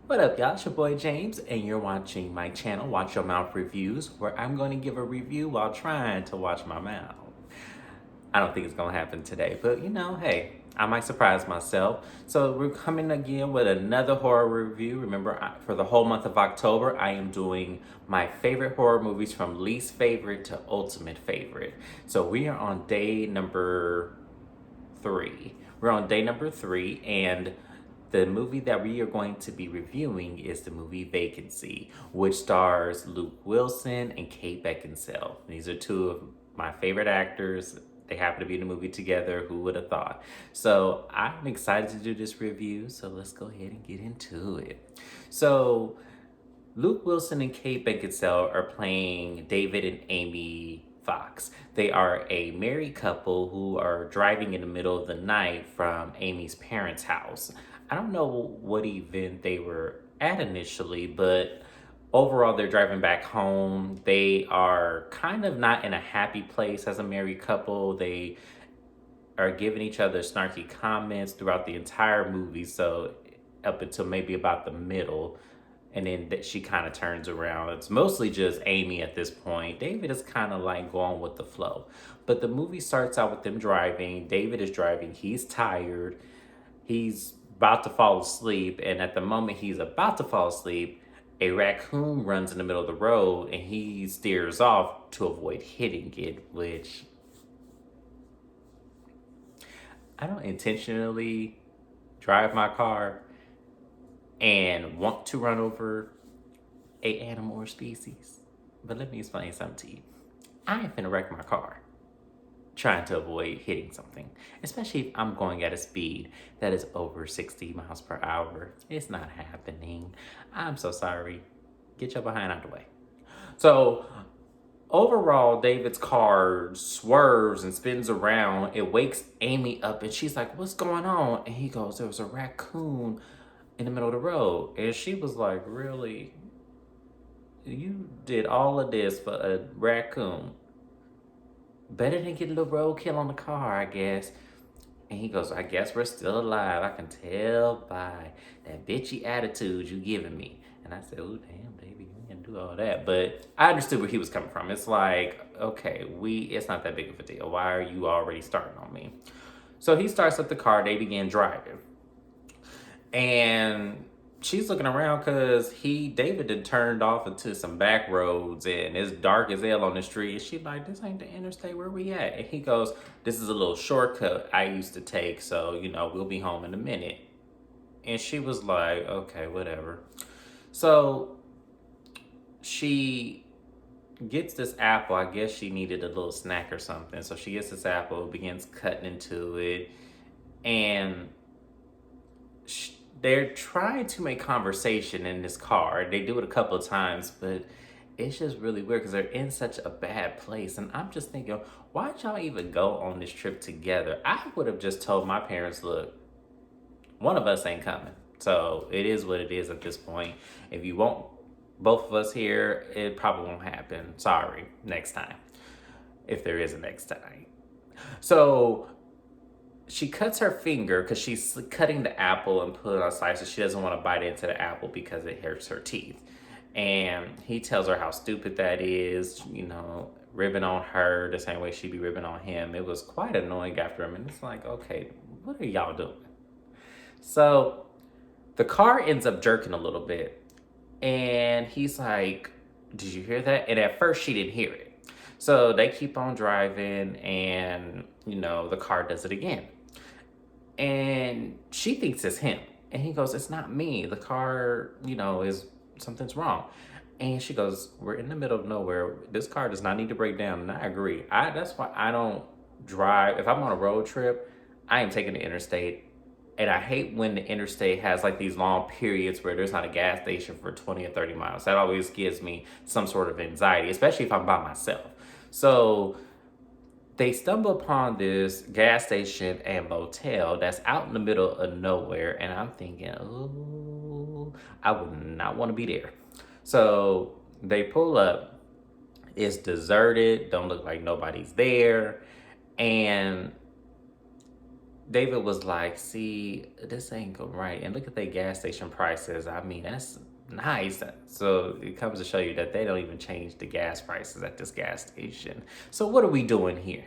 What up, y'all? It's your boy James, and you're watching my channel, Watch Your Mouth Reviews, where I'm going to give a review while trying to watch my mouth. I don't think it's going to happen today, but hey, I might surprise myself. So we're coming again with another horror review. Remember, for the whole month of October, I am doing my favorite horror movies from least favorite to ultimate favorite. So we are on day number 3. We're on day number 3, and the movie that we are going to be reviewing is the movie Vacancy, which stars Luke Wilson and Kate Beckinsale. These are two of my favorite actors. They happen to be in the movie together. Who would have thought? So I'm excited to do this review. So let's go ahead and get into it. So Luke Wilson and Kate Beckinsale are playing David and Amy Fox. They are a married couple who are driving in the middle of the night from Amy's parents' house. I don't know what event they were at initially, but overall they're driving back home. They are kind of not in a happy place as a married couple. They are giving each other snarky comments throughout the entire movie, so up until maybe about the middle, and then she kind of turns around. It's mostly just Amy at this point. David is kind of like going with the flow. But the movie starts out with them driving. David is driving. He's tired. He's about to fall asleep. And at the moment he's about to fall asleep, a raccoon runs in the middle of the road and he steers off to avoid hitting it, which I don't intentionally drive my car and want to run over a animal or species. But let me explain something to you. I ain't finna wreck my car trying to avoid hitting something, especially if I'm going at a speed that is over 60 miles per hour. It's not happening. I'm so sorry. Get your behind out the way. So overall, David's car swerves and spins around. It wakes Amy up and she's like, "What's going on?" And he goes, "There was a raccoon in the middle of the road." And she was like, "Really? You did all of this for a raccoon? Better than get a little roadkill on the car, I guess." And he goes, "I guess we're still alive. I can tell by that bitchy attitude you giving me." And I said, "Oh, damn, baby, you ain't gonna do all that." But I understood where he was coming from. It's like, okay, it's not that big of a deal. Why are you already starting on me? So he starts up the car. They begin driving. And she's looking around because David had turned off into some back roads and it's dark as hell on the street. And she's like, "This ain't the interstate, where we at?" And he goes, "This is a little shortcut I used to take, so we'll be home in a minute." And she was like, "Okay, whatever." So she gets this apple. I guess she needed a little snack or something. So she gets this apple, begins cutting into it, and they're trying to make conversation in this car. They do it a couple of times, but it's just really weird because they're in such a bad place. And I'm just thinking, why'd y'all even go on this trip together? I would have just told my parents, "Look, one of us ain't coming. So it is what it is at this point. If you want both of us here, it probably won't happen. Sorry, next time. If there is a next time." So she cuts her finger because she's cutting the apple and put it on slices. She doesn't want to bite into the apple because it hurts her teeth. And he tells her how stupid that is, ribbing on her the same way she'd be ribbing on him. It was quite annoying after him. And it's like, okay, what are y'all doing? So the car ends up jerking a little bit. And he's like, "Did you hear that?" And at first she didn't hear it. So they keep on driving and, the car does it again. And she thinks it's him. And he goes, "It's not me. The car, something's wrong." And she goes, "We're in the middle of nowhere. This car does not need to break down." And I agree. That's why I don't drive. If I'm on a road trip, I am taking the interstate. And I hate when the interstate has like these long periods where there's not a gas station for 20 or 30 miles. That always gives me some sort of anxiety, especially if I'm by myself. So they stumble upon this gas station and motel that's out in the middle of nowhere. And I'm thinking, oh, I would not want to be there. So they pull up. It's deserted. Don't look like nobody's there. And David was like, see, this ain't go right. And look at their gas station prices. I mean, that's nice. So it comes to show you that they don't even change the gas prices at this gas station. So what are we doing here?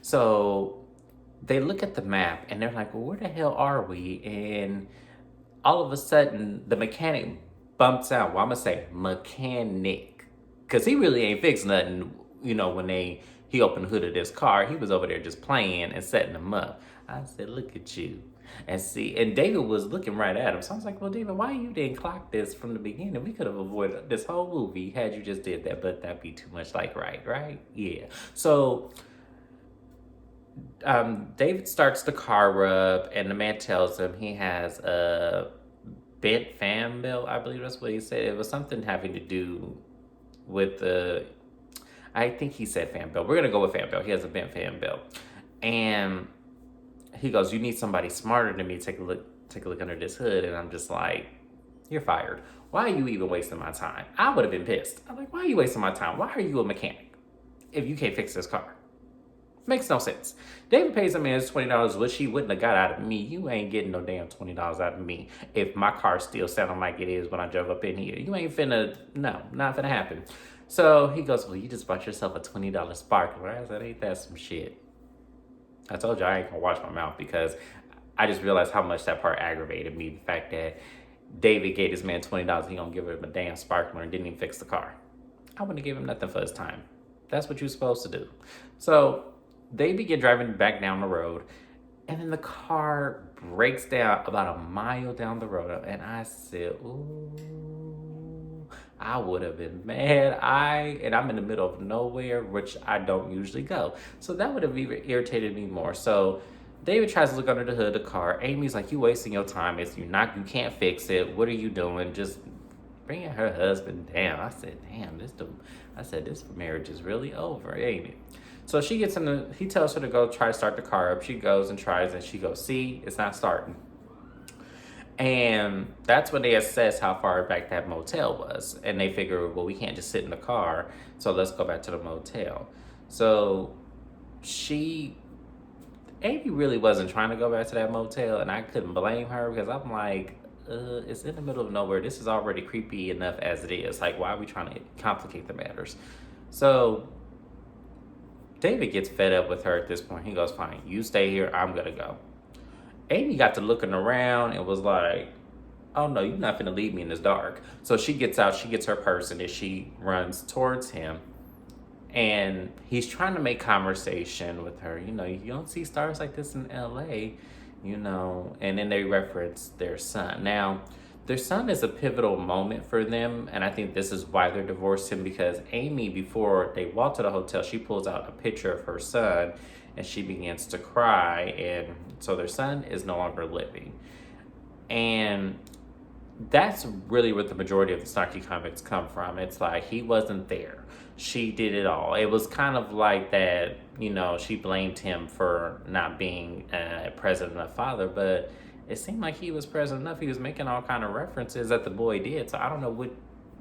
So they look at the map and they're like, well, where the hell are we? And all of a sudden, the mechanic bumps out. Well, I'm going to say mechanic. Because he really ain't fixed nothing, when he opened the hood of this car. He was over there just playing and setting them up. I said, look at you. And David was looking right at him. So I was like, well, David, why you didn't clock this from the beginning? We could have avoided this whole movie had you just did that, but that'd be too much like right? Yeah. So David starts the car up, and the man tells him he has a bent fan belt. I believe that's what he said. It was something having to do with the. I think he said fan belt. We're gonna go with fan belt. He has a bent fan belt, and he goes, "You need somebody smarter than me. Take a look. Take a look under this hood." And I'm just like, "You're fired. Why are you even wasting my time?" I would have been pissed. I'm like, "Why are you wasting my time? Why are you a mechanic if you can't fix this car?" Makes no sense. David pays a man $20, which he wouldn't have got out of me. You ain't getting no damn $20 out of me if my car still sounding like it is when I drove up in here. You ain't finna, no, not finna happen. So he goes, well, you just bought yourself a $20 sparkler. I said, ain't that some shit? I told you I ain't gonna watch my mouth because I just realized how much that part aggravated me. The fact that David gave this man $20, he gonna give him a damn sparkler and didn't even fix the car. I wouldn't give him nothing for his time. That's what you're supposed to do. So they begin driving back down the road, and then the car breaks down about a mile down the road. And I said, ooh, I would have been mad. And I'm in the middle of nowhere, which I don't usually go. So that would have even irritated me more. So David tries to look under the hood of the car. Amy's like, you wasting your time. You can't fix it. What are you doing? Just bringing her husband down. I said, damn, this marriage is really over, ain't it? So she gets he tells her to go try to start the car up. She goes and tries, and she goes, see, it's not starting. And that's when they assess how far back that motel was. And they figure, well, we can't just sit in the car, so let's go back to the motel. So Amy really wasn't trying to go back to that motel, and I couldn't blame her because I'm like, it's in the middle of nowhere. This is already creepy enough as it is. Like, why are we trying to complicate the matters? So David gets fed up with her at this point. He goes, fine, you stay here. I'm going to go. Amy got to looking around and was like, oh no, you're not going to leave me in this dark. So she gets out, she gets her purse, and she runs towards him. And he's trying to make conversation with her. You don't see stars like this in LA, and then they reference their son. Now, their son is a pivotal moment for them, and I think this is why they're divorcing, because Amy, before they walk to the hotel, she pulls out a picture of her son, and she begins to cry, and so their son is no longer living. And that's really where the majority of the snarky comments come from. It's like, he wasn't there. She did it all. It was kind of like that, she blamed him for not being present enough father, but it seemed like he was present enough. He was making all kind of references that the boy did. So I don't know what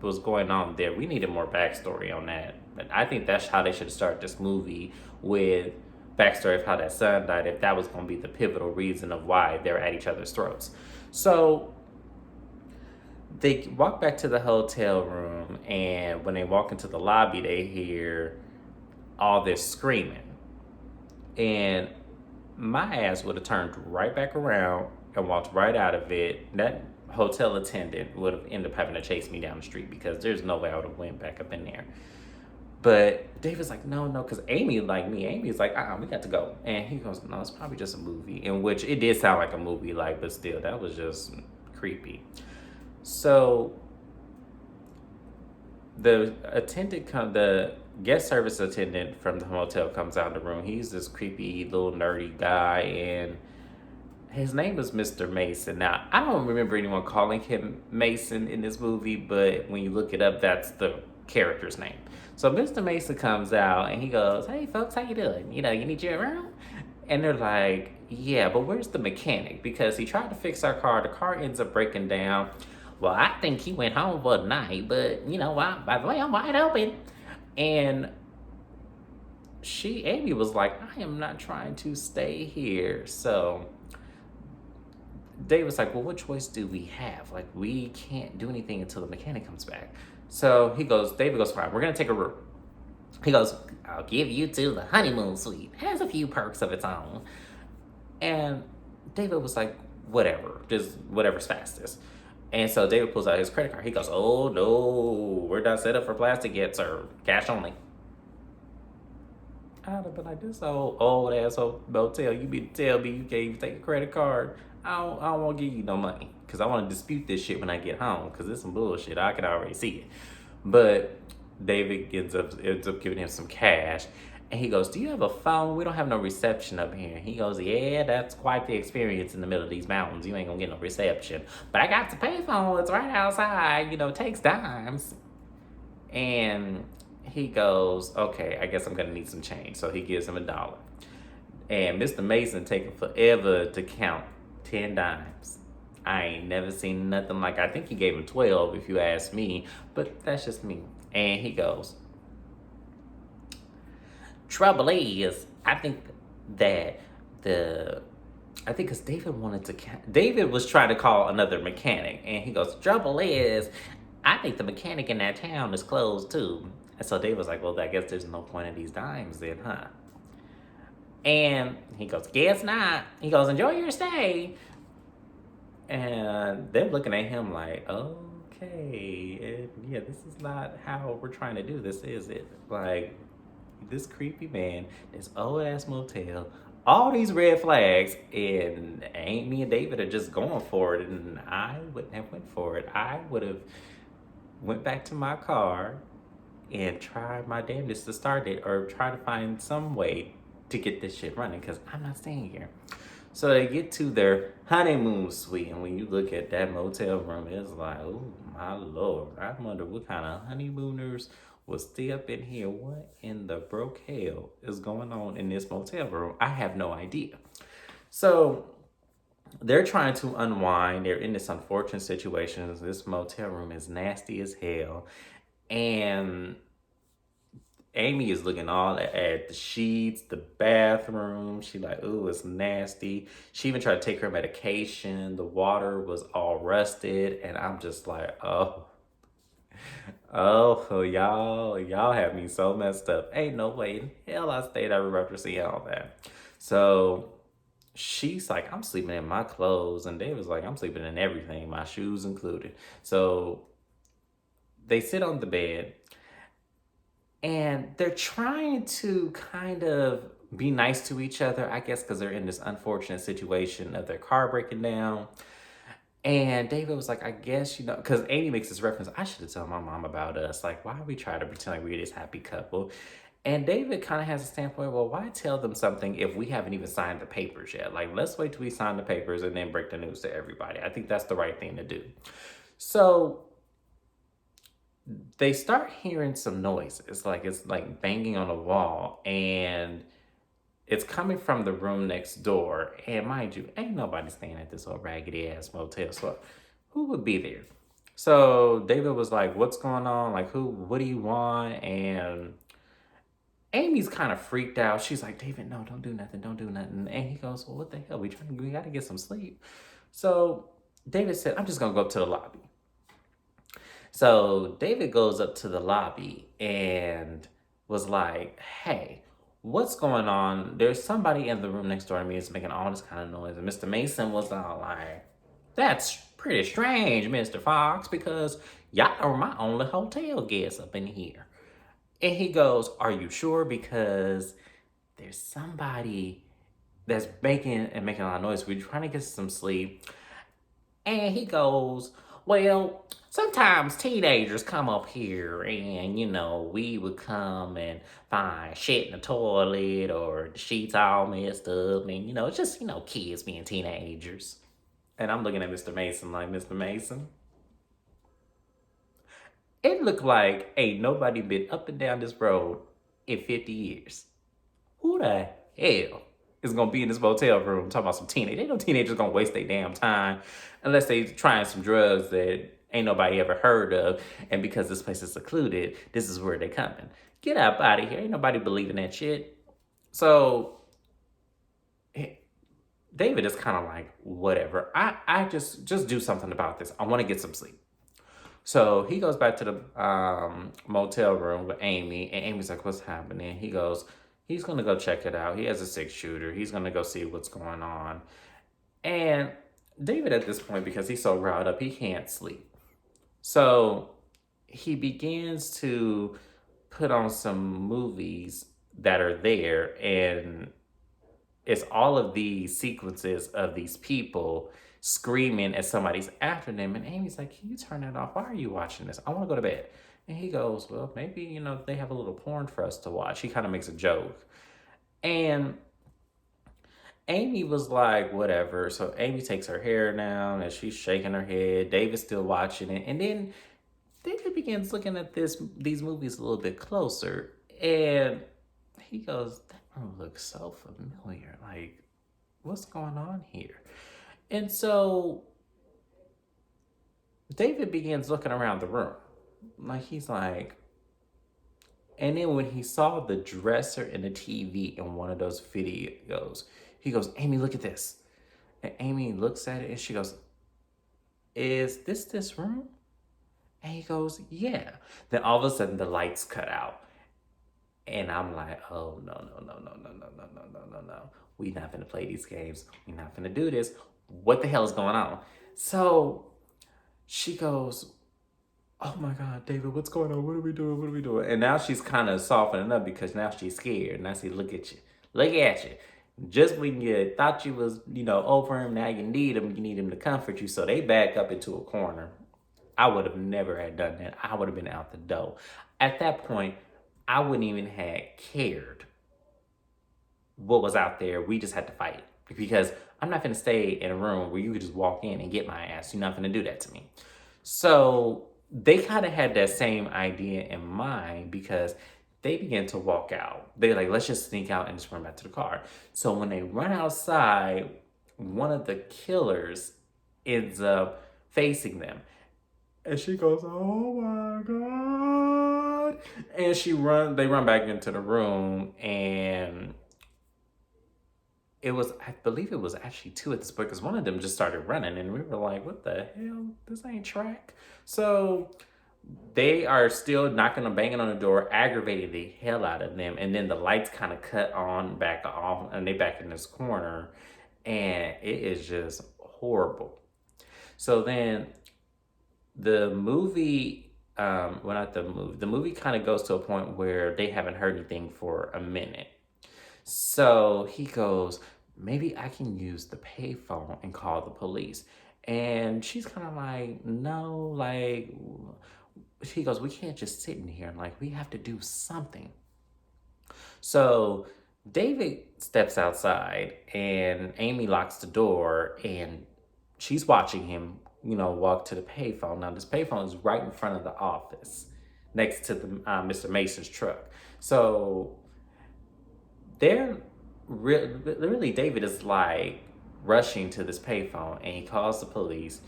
was going on there. We needed more backstory on that. But I think that's how they should start this movie, with backstory of how that son died, if that was going to be the pivotal reason of why they're at each other's throats. So they walk back to the hotel room, and when they walk into the lobby, they hear all this screaming. And my ass would have turned right back around and walked right out of it. That hotel attendant would have ended up having to chase me down the street, because there's no way I would have went back up in there. But David's like, no, because Amy, like me, Amy's like, we got to go. And he goes, no, it's probably just a movie. In which it did sound like a movie, but still, that was just creepy. So the guest service attendant from the hotel comes out of the room. He's this creepy little nerdy guy, and his name is Mr. Mason. Now, I don't remember anyone calling him Mason in this movie, but when you look it up, that's the character's name. So Mr. Mason comes out, and he goes, hey, folks, how you doing? You need you around? And they're like, yeah, but where's the mechanic? Because he tried to fix our car. The car ends up breaking down. Well, I think he went home for the night, but, by the way, I'm wide open. And Amy was like, I am not trying to stay here. So David's like, well, what choice do we have? Like, we can't do anything until the mechanic comes back. So David goes, fine, we're going to take a room. He goes, I'll give you to the honeymoon suite. Has a few perks of its own. And David was like, whatever, just whatever's fastest. And so David pulls out his credit card. He goes, oh no, we're not set up for plastic yet, sir. Cash only. I'd have been like, this old asshole motel. You mean to tell me you can't even take a credit card? I don't want to give you no money. Because I want to dispute this shit when I get home. Because it's some bullshit. I can already see it. But David ends up giving him some cash. And he goes, do you have a phone? We don't have no reception up here. He goes, yeah, that's quite the experience in the middle of these mountains. You ain't going to get no reception. But I got the payphone. It's right outside. You know, it takes dimes. And he goes, okay, I guess I'm going to need some change. So he gives him $1. And Mr. Mason taking forever to count 10 dimes. I ain't never seen nothing like, I think he gave him 12 if you ask me, but that's just me. And he goes, trouble is, I think because David was trying to call another mechanic, and he goes, trouble is, I think the mechanic in that town is closed too. And so David was like, well, I guess there's no point in these dimes then, huh? And he goes, guess not. He goes, enjoy your stay. And they're looking at him like, okay, yeah, this is not how we're trying to do this, is it? Like, this creepy man, this old ass motel, all these red flags, and Amy and David are just going for it, and I wouldn't have went for it. I would have went back to my car and tried my damnedest to start it, or try to find some way to get this shit running, because I'm not staying here. So they get to their honeymoon suite, and when you look at that motel room, it's like, oh my lord, I wonder what kind of honeymooners will stay up in here. What in the broke hell is going on in this motel room? I have no idea. So they're trying to unwind. They're in this unfortunate situation. This motel room is nasty as hell. And Amy is looking all at the sheets, the bathroom. She like, ooh, it's nasty. She even tried to take her medication. The water was all rusted. And I'm just like, y'all have me so messed up. Ain't no way in hell I stayed out after seeing all that. So she's like, I'm sleeping in my clothes. And David's like, I'm sleeping in everything, my shoes included. So they sit on the bed. And they're trying to kind of be nice to each other, I guess, because they're in this unfortunate situation of their car breaking down. And David was like, I guess, because Amy makes this reference, I should have told my mom about us. Like, why are we trying to pretend like we're this happy couple? And David kind of has a standpoint, well, why tell them something if we haven't even signed the papers yet? Like, let's wait till we sign the papers and then break the news to everybody. I think that's the right thing to do. So they start hearing some noises, like it's like banging on a wall, and it's coming from the room next door. And mind you, ain't nobody staying at this old raggedy ass motel, so who would be there? So David was like, what's going on? Like, what do you want? And Amy's kind of freaked out. She's like, David, no, don't do nothing. And he goes, well, what the hell? We got to get some sleep. So David said, I'm just going to go up to the lobby. So David goes up to the lobby and was like, hey, what's going on? There's somebody in the room next door to me that's making all this kind of noise. And Mr. Mason was all like, that's pretty strange, Mr. Fox, because y'all are my only hotel guests up in here. And he goes, are you sure? Because there's somebody that's making a lot of noise. We're trying to get some sleep. And he goes, well, sometimes teenagers come up here and, we would come and find shit in the toilet or the sheets all messed up. And, it's just, kids being teenagers. And I'm looking at Mr. Mason like, Mr. Mason, it looked like ain't nobody been up and down this road in 50 years. Who the hell is going to be in this motel room talking about some teenagers? Ain't no teenagers going to waste their damn time unless they trying some drugs that ain't nobody ever heard of. And because this place is secluded, this is where they coming. Get up out of here. Ain't nobody believing that shit. So David is kind of like, whatever. I just do something about this. I want to get some sleep. So he goes back to the motel room with Amy, and Amy's like, "What's happening?" He goes, "He's gonna go check it out. He has a 6 shooter. He's gonna go see what's going on." And David, at this point, because he's so riled up, he can't sleep. So he begins to put on some movies that are there, and it's all of these sequences of these people screaming as somebody's after them. And Amy's like, "Can you turn that off? Why are you watching this? I want to go to bed." And he goes, "Well, maybe, they have a little porn for us to watch." He kind of makes a joke. And Amy was like, whatever. So Amy takes her hair down and she's shaking her head. David's still watching it. And then David begins looking at these movies a little bit closer. And he goes, "That room looks so familiar. Like, what's going on here?" And so David begins looking around the room. Like, he's like, and then when he saw the dresser and the TV in one of those videos, he goes, "Amy, look at this." And Amy looks at it and she goes, "Is this room?" And he goes, "Yeah." Then all of a sudden the lights cut out. And I'm like, "Oh, no, no, no, no, no, no, no, no, no, no, no. We not gonna play these games. We not gonna do this. What the hell is going on?" So she goes, "Oh my God, David, what's going on? What are we doing? What are we doing?" And now she's kind of softening up because now she's scared. And I see, look at you. Look at you. Just when you thought you was, over him, now you need him. You need him to comfort you. So they back up into a corner. I would have never had done that. I would have been out the door. At that point, I wouldn't even have cared what was out there. We just had to fight. Because I'm not going to stay in a room where you could just walk in and get my ass. You're not going to do that to me. So they kind of had that same idea in mind because they began to walk out. They're like, "Let's just sneak out and just run back to the car." So when they run outside, one of the killers ends up facing them. And she goes, "Oh my God." And they run back into the room, and I believe it was actually two at this point because one of them just started running and we were like, "What the hell? This ain't track." So they are still knocking and banging on the door, aggravating the hell out of them. And then the lights kind of cut on, back off, and they back in this corner. And it is just horrible. So then the movie, well, not the movie kind of goes to a point where they haven't heard anything for a minute. So he goes, "Maybe I can use the payphone and call the police." And she's kind of like, "No, like," he goes, "We can't just sit in here. Like, we have to do something." So David steps outside and Amy locks the door and she's watching him, walk to the payphone. Now, this payphone is right in front of the office next to the Mr. Mason's truck. So they're really, David is like rushing to this payphone and he calls the police.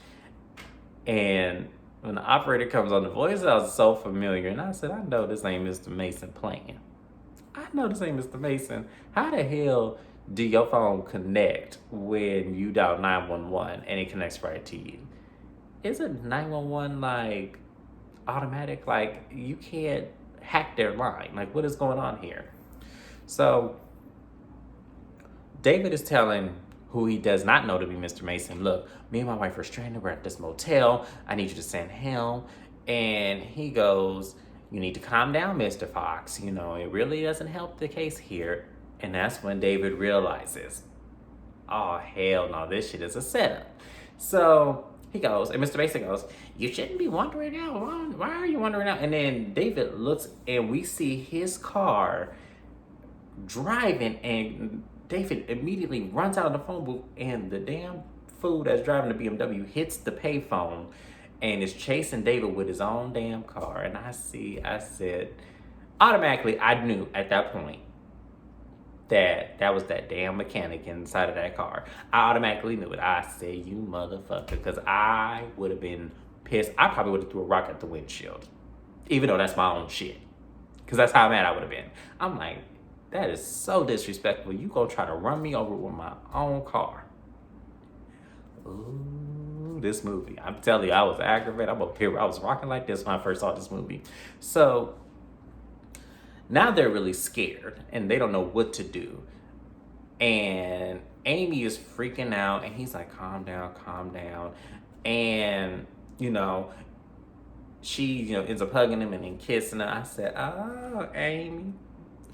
And when the operator comes on, the voice sounds so familiar. And I said, "I know this ain't Mr. Mason playing. I know this ain't Mr. Mason. How the hell do your phone connect when you dial 911 and it connects right to you? Isn't 911 like automatic? Like, you can't hack their line. Like, what is going on here?" So David is telling who he does not know to be Mr. Mason, "Look, me and my wife are stranded. We're at this motel. I need you to send help." And he goes, "You need to calm down, Mr. Fox. It really doesn't help the case here." And that's when David realizes, oh, hell no, this shit is a setup. So he goes, and Mr. Mason goes, "You shouldn't be wandering out. Why are you wandering out?" And then David looks and we see his car driving, and David immediately runs out of the phone booth, and the damn fool that's driving the BMW hits the payphone and is chasing David with his own damn car. And I said, automatically, I knew at that point that was that damn mechanic inside of that car. I automatically knew it. I said, "You motherfucker," because I would have been pissed. I probably would have threw a rock at the windshield, even though that's my own shit, because that's how mad I would have been. I'm like, that is so disrespectful. You gonna try to run me over with my own car? ooh, this movie. I'm telling you, I was aggravated. I'm up here. I was rocking like this when I first saw this movie. So now they're really scared and they don't know what to do. And Amy is freaking out and he's like, calm down, calm down. And, you know, she, ends up hugging him and then kissing her. I said, oh, Amy,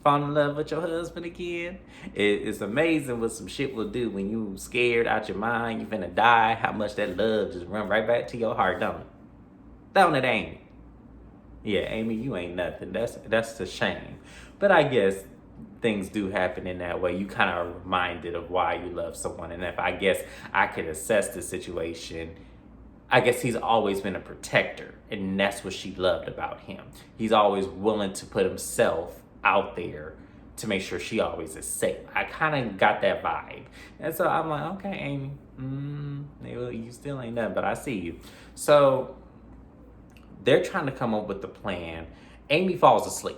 fall in love with your husband again. It's amazing what some shit will do when you scared out your mind, you finna die, how much that love just run right back to your heart, don't it? Don't it, Amy? Yeah, Amy, you ain't nothing. That's a shame. But I guess things do happen in that way. You kind of are reminded of why you love someone. And if I guess I could assess the situation, I guess he's always been a protector. And that's what she loved about him. He's always willing to put himself out there to make sure she always is safe. I kind of got that vibe. And so I'm like, okay, Amy, you still ain't nothing, but I see you. So they're trying to come up with the plan. Amy falls asleep.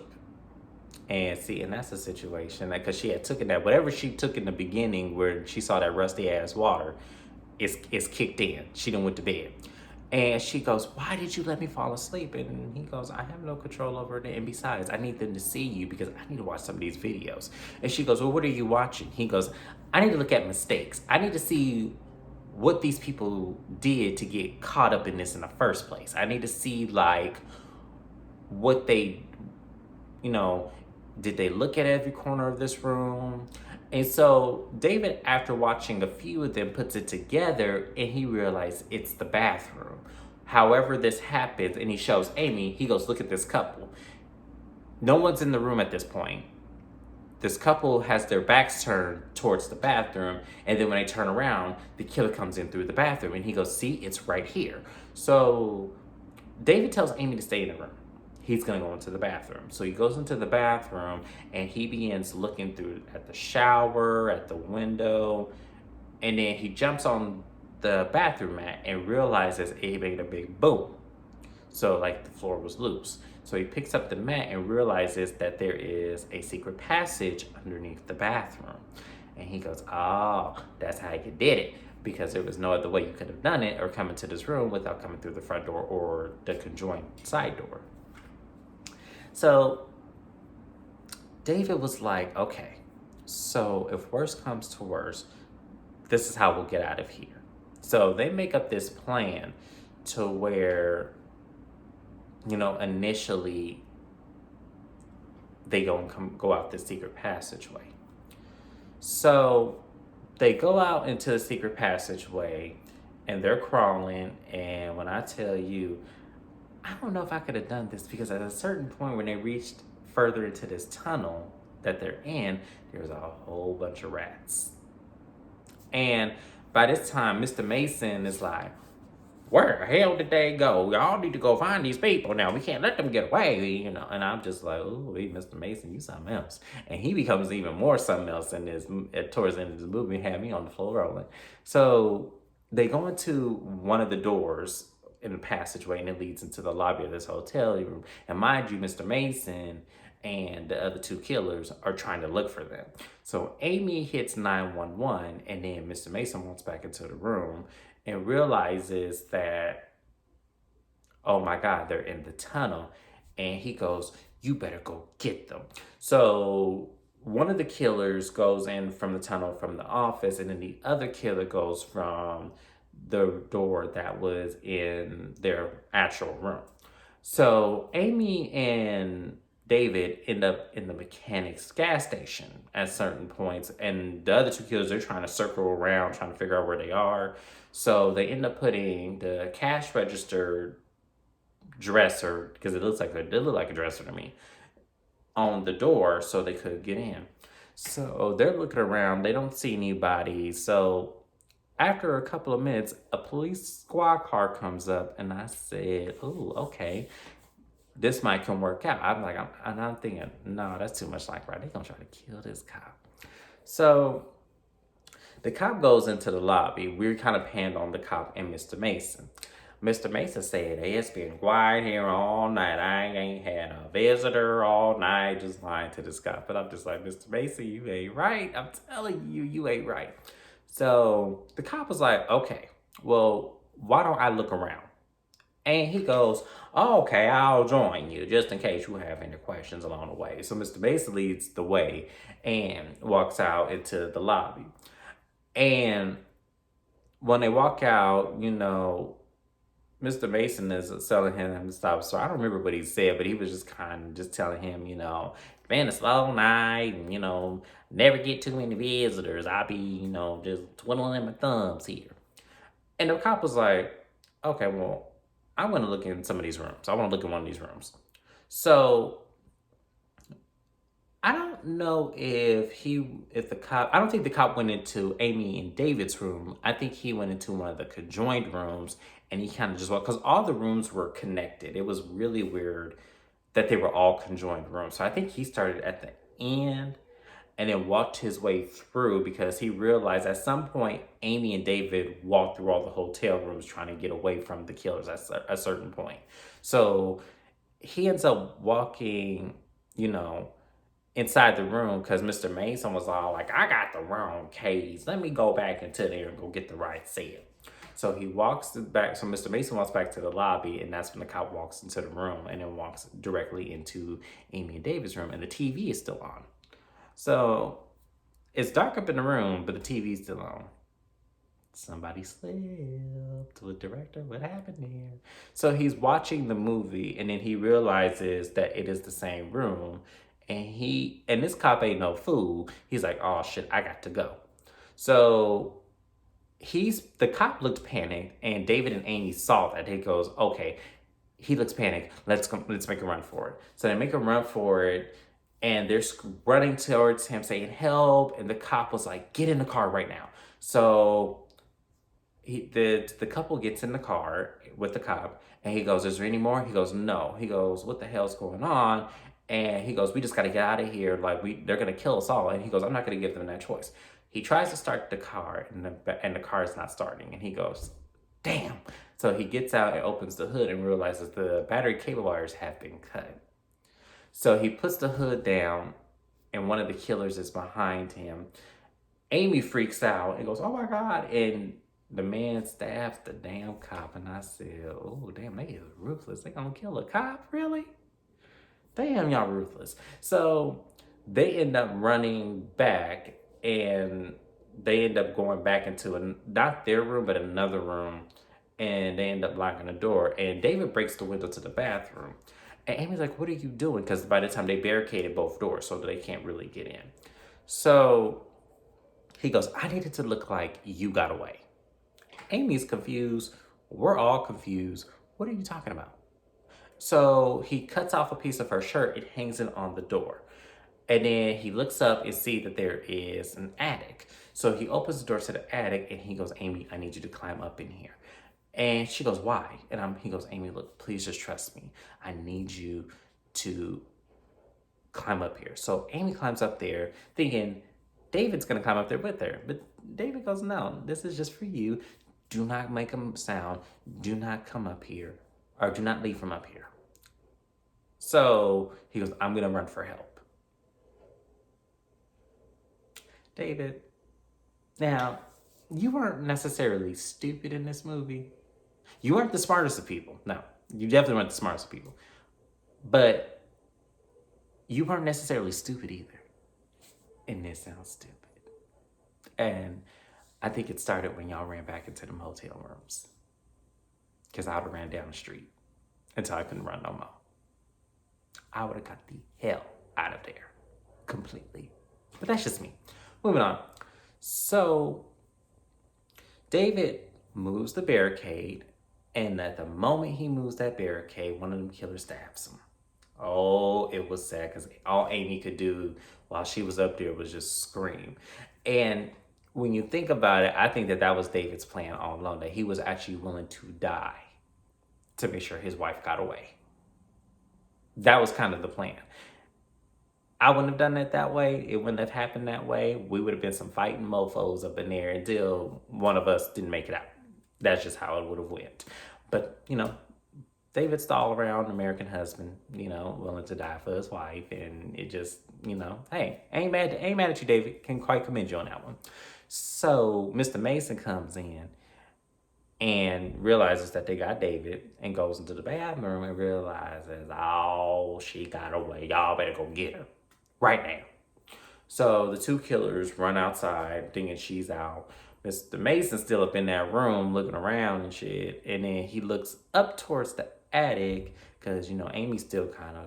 And see, and that's a situation because she had taken that, whatever she took in the beginning where she saw that rusty ass water, is kicked in. She done went to bed. And she goes, why did you let me fall asleep? And he goes, I have no control over it. And besides, I need them to see you because I need to watch some of these videos. And she goes, well, what are you watching? He goes, I need to look at mistakes. I need to see what these people did to get caught up in this in the first place. I need to see like what they, did they look at every corner of this room? And so David, after watching a few of them, puts it together and he realized it's the bathroom. However this happens, and he shows Amy, he goes, look at this couple. No one's in the room at this point. This couple has their backs turned towards the bathroom, and then when they turn around, the killer comes in through the bathroom, and he goes, see, it's right here. So David tells Amy to stay in the room. He's gonna go into the bathroom. So he goes into the bathroom, and he begins looking through at the shower, at the window, and then he jumps on the bathroom mat and realizes it made a big boom. So like the floor was loose. So he picks up the mat and realizes that there is a secret passage underneath the bathroom. And he goes, oh, that's how you did it. Because there was no other way you could have done it or come into this room without coming through the front door or the conjoined side door. So David was like, okay, so if worse comes to worse, this is how we'll get out of here. So they make up this plan to where, initially they go out the secret passageway. So they go out into the secret passageway and they're crawling. And when I tell you, I don't know if I could have done this because at a certain point when they reached further into this tunnel that they're in, there's a whole bunch of rats. And by this time, Mr. Mason is like, where the hell did they go? Y'all need to go find these people now. We can't let them get away, And I'm just like, oh, Mr. Mason, you something else. And he becomes even more something else in this, towards the end of the movie, had me on the floor rolling. So they go into one of the doors in the passageway and it leads into the lobby of this hotel room. And mind you, Mr. Mason and the other two killers are trying to look for them. So Amy hits 911 and then Mr. Mason walks back into the room and realizes that, oh my God, they're in the tunnel. And he goes, you better go get them. So one of the killers goes in from the tunnel from the office, and then the other killer goes from the door that was in their actual room. So Amy and David end up in the mechanic's gas station at certain points, and the other two killers are trying to circle around, trying to figure out where they are. So they end up putting the cash register dresser, because it looked like a dresser to me, on the door so they could get in. So they're looking around, they don't see anybody. So after a couple of minutes, a police squad car comes up, and I said, oh, okay, this might can work out. I'm thinking, no, that's too much like, right, they're gonna try to kill this cop. So the cop goes into the lobby. We're kind of panned on the cop and Mr. Mason. Mr. Mason said, hey, it's been quiet here all night. I ain't had a visitor all night, just lying to this cop. But I'm just like, Mr. Mason, you ain't right. I'm telling you, you ain't right. So the cop was like, okay, well, why don't I look around? And he goes, oh, okay, I'll join you just in case you have any questions along the way. So Mr. Mason leads the way and walks out into the lobby. And when they walk out, Mr. Mason is telling him to stop. So I don't remember what he said, but he was just kind of just telling him, been a slow night and, never get too many visitors. I'll be, just twiddling my thumbs here. And the cop was like, okay, well, I want to look in some of these rooms. I want to look in one of these rooms. So I don't know if the cop, I don't think the cop went into Amy and David's room. I think he went into one of the conjoined rooms and he kind of just walked, because all the rooms were connected. It was really weird that they were all conjoined rooms. So I think he started at the end and then walked his way through because he realized at some point Amy and David walked through all the hotel rooms trying to get away from the killers at a certain point. So he ends up walking, you know, inside the room because Mr. Mason was all like, I got the wrong case. Let me go back into there and go get the right set. So he walks back. So Mr. Mason walks back to the lobby, and that's when the cop walks into the room and then walks directly into Amy and David's room, and the TV is still on. So it's dark up in the room, but the TV's still on. Somebody slipped to the director. What happened there? So he's watching the movie, and then he realizes that it is the same room. And this cop ain't no fool. He's like, oh shit, I got to go. So the cop looked panicked, and David and Amy saw that. He goes, okay, he looks panicked. Let's make a run for it. So they make a run for it, and they're running towards him saying help. And the cop was like, get in the car right now. So the couple gets in the car with the cop, and he goes, is there any more? He goes, no. He goes, what the hell's going on? And he goes, we just got to get out of here. Like, they're going to kill us all. And he goes, I'm not going to give them that choice. He tries to start the car, and the car is not starting. And he goes, damn. So he gets out and opens the hood and realizes the battery cable wires have been cut. So he puts the hood down, and one of the killers is behind him. Amy freaks out and goes, oh my God. And the man stabs the damn cop. And I said, oh, damn, they is ruthless. They gonna kill a cop? Really? Damn, y'all ruthless. So they end up running back, and they end up going back into not their room, but another room. And they end up locking the door. And David breaks the window to the bathroom. And Amy's like, what are you doing? Because by the time they barricaded both doors so that they can't really get in. So he goes, I needed to look like you got away. Amy's confused. We're all confused. What are you talking about? So he cuts off a piece of her shirt and hangs it on the door. And then he looks up and sees that there is an attic. So he opens the door to the attic and he goes, Amy, I need you to climb up in here. And she goes, why? And he goes, Amy, look, please just trust me. I need you to climb up here. So Amy climbs up there thinking David's going to climb up there with her. But David goes, no, this is just for you. Do not make a sound. Do not come up here, or do not leave from up here. So he goes, I'm going to run for help. David, now, you weren't necessarily stupid in this movie. You weren't the smartest of people. No, you definitely weren't the smartest of people. But you weren't necessarily stupid either. And this sounds stupid. And I think it started when y'all ran back into them hotel rooms. Because I would have ran down the street until I couldn't run no more. I would have got the hell out of there completely. But that's just me. Moving on. So David moves the barricade, and at the moment he moves that barricade, one of them killers stabs him. Oh, it was sad because all Amy could do while she was up there was just scream. And when you think about it, I think that was David's plan all along, that he was actually willing to die to make sure his wife got away. That was kind of the plan. I wouldn't have done it that way. It wouldn't have happened that way. We would have been some fighting mofos up in there until one of us didn't make it out. That's just how it would have went. But, David's the all-around American husband, willing to die for his wife. And it just, hey, ain't mad at you, David. Can quite commend you on that one. So Mr. Mason comes in, and realizes that they got David and goes into the bathroom and realizes, oh, she got away. Y'all better go get her right now. So the two killers run outside thinking she's out. Mr. Mason's still up in that room looking around and shit. And then he looks up towards the attic because, Amy's still kind of,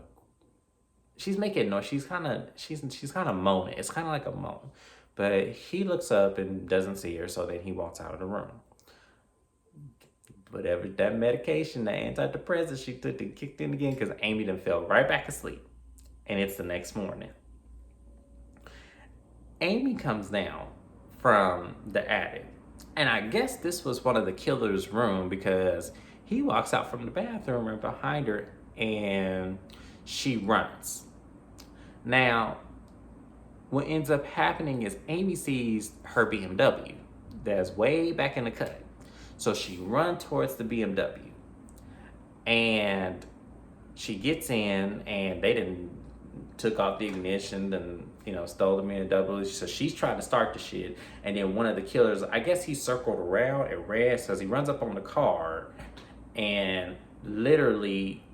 she's making noise. She's kind of moaning. It's kind of like a moan. But he looks up and doesn't see her, so then he walks out of the room. Whatever that medication, that antidepressant she took, it kicked in again because Amy then fell right back asleep. And it's the next morning. Amy comes down from the attic. And I guess this was one of the killer's room because he walks out from the bathroom right behind her and she runs. Now, what ends up happening is Amy sees her BMW that's way back in the cut. So she runs towards the BMW and she gets in and they didn't took off the ignition and stole the BMW. So she's trying to start the shit, and then one of the killers, I guess he circled around and ran, so he runs up on the car and literally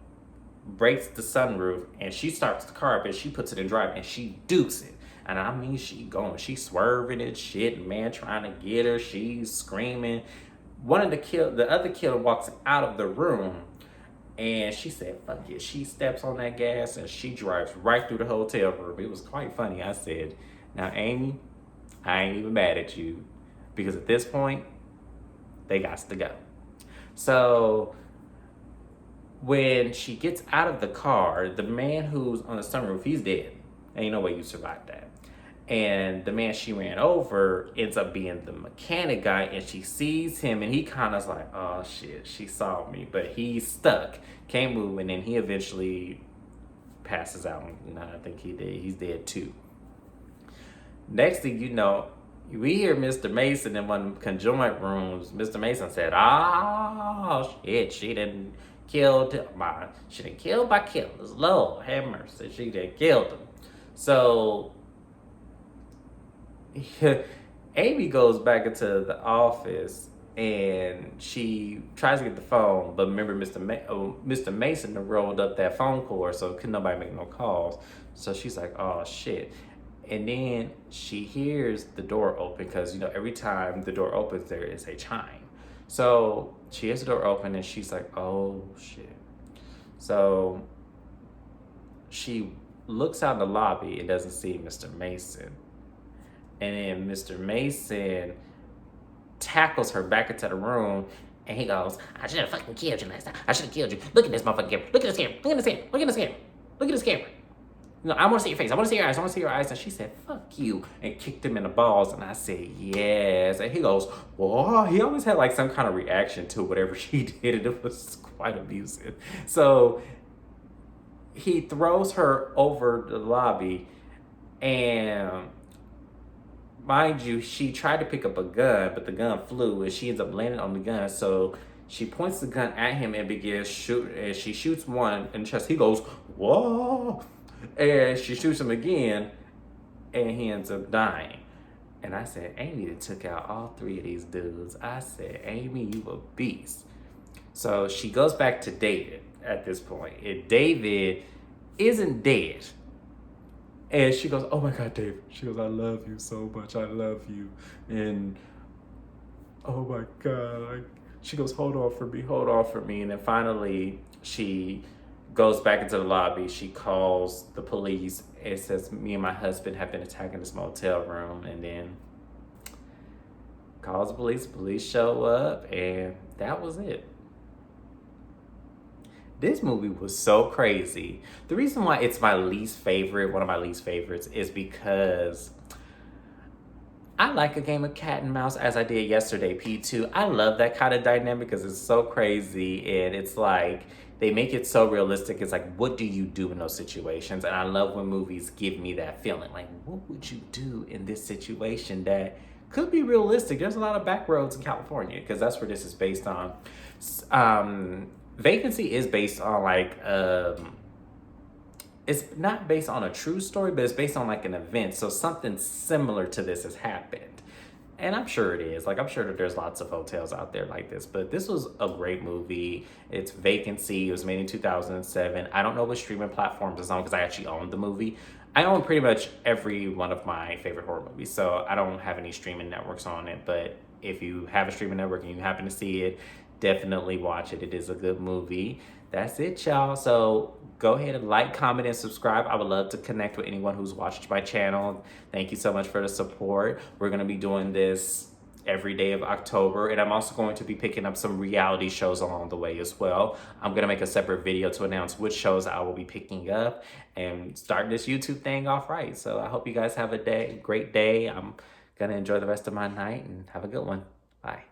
breaks the sunroof, and she starts the car up and she puts it in drive and she dukes it. And I mean, she's swerving and shit, man trying to get her, she's screaming. The other killer walks out of the room. And she said, fuck it. She steps on that gas and she drives right through the hotel room. It was quite funny. I said, now, Amy, I ain't even mad at you. Because at this point, they got to go. So when she gets out of the car, the man who's on the sunroof, he's dead. Ain't no way you survived that. And the man she ran over ends up being the mechanic guy, and she sees him, and he kind of's like, oh shit, she saw me, but he's stuck, can't move, and then he eventually passes out. And I think he's dead too. Next thing you know, we hear Mr. Mason in one of the conjoint rooms. Mr. Mason said, oh shit, she done killed my killers. Lord have mercy, she done killed them. So Amy goes back into the office and she tries to get the phone, but remember Mr. Mason rolled up that phone cord, so couldn't nobody make no calls. So she's like, oh shit. And then she hears the door open because every time the door opens there is a chime. So she hears the door open and she's like, oh shit. So she looks out in the lobby and doesn't see Mr. Mason. And then Mr. Mason tackles her back into the room and he goes, I should have fucking killed you last time. I should have killed you. Look at this motherfucking camera. Look at this camera. Look at this camera. Look at this camera. Look at this camera. I want to see your face. I want to see your eyes. I want to see your eyes. And she said, fuck you. And kicked him in the balls. And I said, yes. And he goes, whoa. He always had like some kind of reaction to whatever she did. And it was quite abusive. So he throws her over the lobby and mind you, she tried to pick up a gun, but the gun flew and she ends up landing on the gun. So she points the gun at him and begins shooting. And she shoots one in the chest. He goes, whoa. And she shoots him again and he ends up dying. And I said, Amy that took out all three of these dudes. I said, Amy, you a beast. So she goes back to David at this point. And David isn't dead. And she goes, oh my God, David. She goes, I love you so much. I love you. And oh my God. She goes, hold on for me. Hold on for me. And then finally she goes back into the lobby. She calls the police and says, me and my husband have been attacked in this motel room. And then calls the police. Police show up and that was it. This movie was so crazy. The reason why it's my least favorite, one of my least favorites, is because I like a game of cat and mouse as I did yesterday, P2. I love that kind of dynamic because it's so crazy and it's like, they make it so realistic. It's like, what do you do in those situations? And I love when movies give me that feeling. Like, what would you do in this situation that could be realistic? There's a lot of back roads in California because that's where this is based on. Vacancy is based on like, it's not based on a true story, but it's based on like an event. So something similar to this has happened. And I'm sure it is. Like, I'm sure that there's lots of hotels out there like this, but this was a great movie. It's Vacancy. It was made in 2007. I don't know what streaming platforms it's on because I actually own the movie. I own pretty much every one of my favorite horror movies, so I don't have any streaming networks on it. But if you have a streaming network and you happen to see it, definitely watch it. It is a good movie. That's it, y'all. So go ahead and like, comment, and subscribe. I would love to connect with anyone who's watched my channel. Thank you so much for the support. We're going to be doing this every day of October, and I'm also going to be picking up some reality shows along the way as well. I'm going to make a separate video to announce which shows I will be picking up and start this YouTube thing off right. So I hope you guys have a great day. I'm going to enjoy the rest of my night and have a good one. Bye.